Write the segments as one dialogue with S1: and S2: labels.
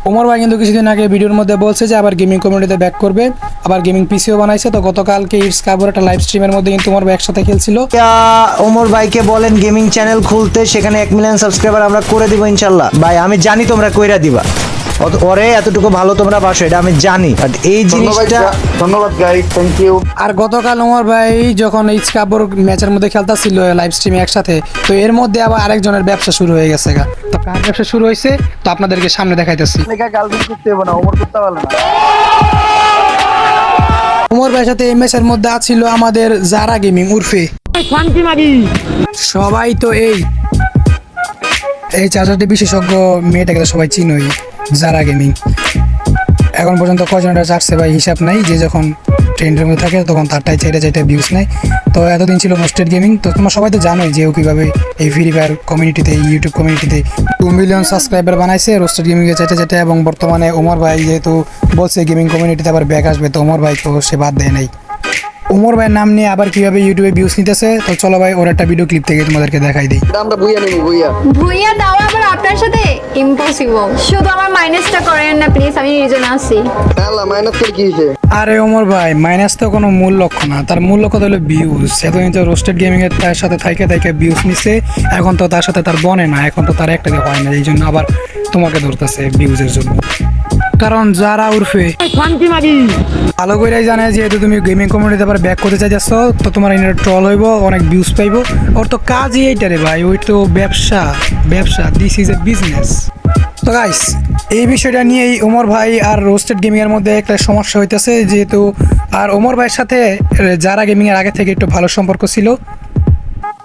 S1: ওমর ভাই কিন্তু কিছুদিন আগে ভিডিওর মধ্যে বলছে যে আবার গেমিং কমিউনিটিতে ব্যাক করবে, আবার গেমিং পিসিও বানাইছে। তো গতকালকে ইটস কাবর একটা লাইভ স্ট্রিমের মধ্যে কিন্তু ওমর ভাই একসাথে খেলছিল।
S2: ওমর ভাইকে বলেন গেমিং চ্যানেল খুলতে, সেখানে 1 মিলিয়ন সাবস্ক্রাইবার আমরা করে দিব ইনশাল্লাহ। ভাই আমি জানি তোমরা কইরা দিবা, ওরে এতটুকু ভালো তোমরা বাসো, এটা আমি জানি। বাট এই জিনিসটা
S3: ধন্যবাদ গাইস, থ্যাংক ইউ।
S1: আর গতকাল ওমর ভাই যখন ইটস কাবর ম্যাচের মধ্যে খেলতেছিল লাইভ স্ট্রিমে একসাথে, তো এর মধ্যে আবার আরেকজনের ব্যবসা শুরু হয়ে গেছে। তো কার ব্যবসা শুরু হয়েছে তো আপনাদেরকে সামনে দেখাইতেছি।
S3: গার্লফ্রেন্ড করতে হবে না, ওমর করতে পারবে না।
S1: ওমর ভাইয়ের সাথে এই ম্যাচের মধ্যে আছিল আমাদের জারা গেমিং উর্ফে সবাই। তো এই চার্জারটি বিশেষজ্ঞ মেয়েটাকে তো সবাই চিনোই, জারা গেমিং। এখন পর্যন্ত কজনটা চাটছে ভাই হিসাব নাই, যে যখন ট্রেন্ডের মধ্যে থাকে তখন তারটাই চাইটা ভিউজ নেয়। তো এতদিন ছিল রোস্টেড গেমিং। তো তোমরা সবাই তো জানোই যে ও কীভাবে এই ফ্রি ফায়ার কমিউনিটিতে, ইউটিউব কমিউনিটিতে 2 মিলিয়ন সাবস্ক্রাইবার বানাইছে রোস্টেড গেমিংয়ে চাইটা। এবং বর্তমানে ওমর ভাই যেহেতু বলছে গেমিং কমিউনিটিতে আবার ব্যাক আসবে, তো ওমর ভাই তো সে বাদ দেয় নাই। ওমর ভাইয়ের নাম নিয়ে আবার কীভাবে ইউটিউবে ভিউজ নিতেছে, তো চলো ভাই ওর একটা ভিডিও ক্লিপ থেকে তোমাদেরকে দেখাই দিই।
S3: আমরা ভুইয়া নিব, ভুইয়া
S4: ভুইয়া দাও আবার আপনার সাথে ইম্পসিবল। শুধু আমার মাইনাসটা করেন না প্লিজ, আমি নিজে আসি।
S3: আল্লাহ মাইনাস করে কি হইছে?
S1: আরে ওমর ভাই, মাইনাস তো কোনো মূল লক্ষ্য না, তার মূল লক্ষ্য হলো ভিউজ। এতদিন তো রোস্টেড গেমিং এর তার সাথে থাইকে ভিউজ নিছে, এখন তো তার সাথে তার বনে না, এখন তো তার একটা হয় না, এই জন্য আবার তোমাকে ধরতেছে ভিউজের জন্য। কারণ যারা উর্ফে ভালো করেই জানে যেহেতু তুমি গেমিং কমিউনিটিতে আবার ব্যাক করতে চাইতেছ, তো তোমার এনে ট্রল হইব, অনেক ভিউজ পাইবো। ওর তো কাজই এইটা রে ভাই, ওই তো ব্যবসা। This is a business. তো গাইস, এই বিষয়টা নিয়েই ওমর ভাই আর রোস্টেড গেমিংয়ের মধ্যে একটা সমস্যা হইতেছে, যেহেতু আর ওমর ভাইয়ের সাথে যারা গেমিংয়ের আগে থেকে একটু ভালো সম্পর্ক ছিল,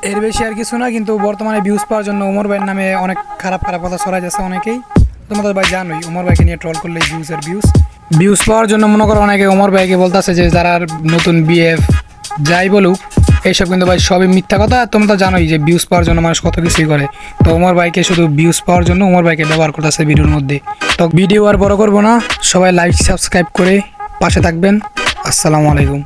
S1: এর বেশি আর কিছু না। কিন্তু বর্তমানে ভিউজ পাওয়ার জন্য ওমর ভাইয়ের নামে অনেক খারাপ কথা ছড়াই যাচ্ছে অনেকেই। তোমাদের ভাই জানোই ওমর ভাইকে নিয়ে ট্রল করলে ভিউজ পাওয়ার জন্য মনে করো অনেকে ওমর ভাইকে বলতেছে যে যারা নতুন বিএফ যাই বলুক, এইসব কিন্তু ভাই সবই মিথ্যা কথা। তোমরা তো জানোই যে ভিউজ পাওয়ার জন্য মানুষ কত কিছুই করে। তো ওমর ভাইকে শুধু ভিউজ পাওয়ার জন্য ওমর ভাইকে ব্যবহার করতেছে ভিডিওর মধ্যে। তো ভিডিও আর বড় করবো না, সবাই লাইক সাবস্ক্রাইব করে পাশে থাকবেন। আসসালামু আলাইকুম।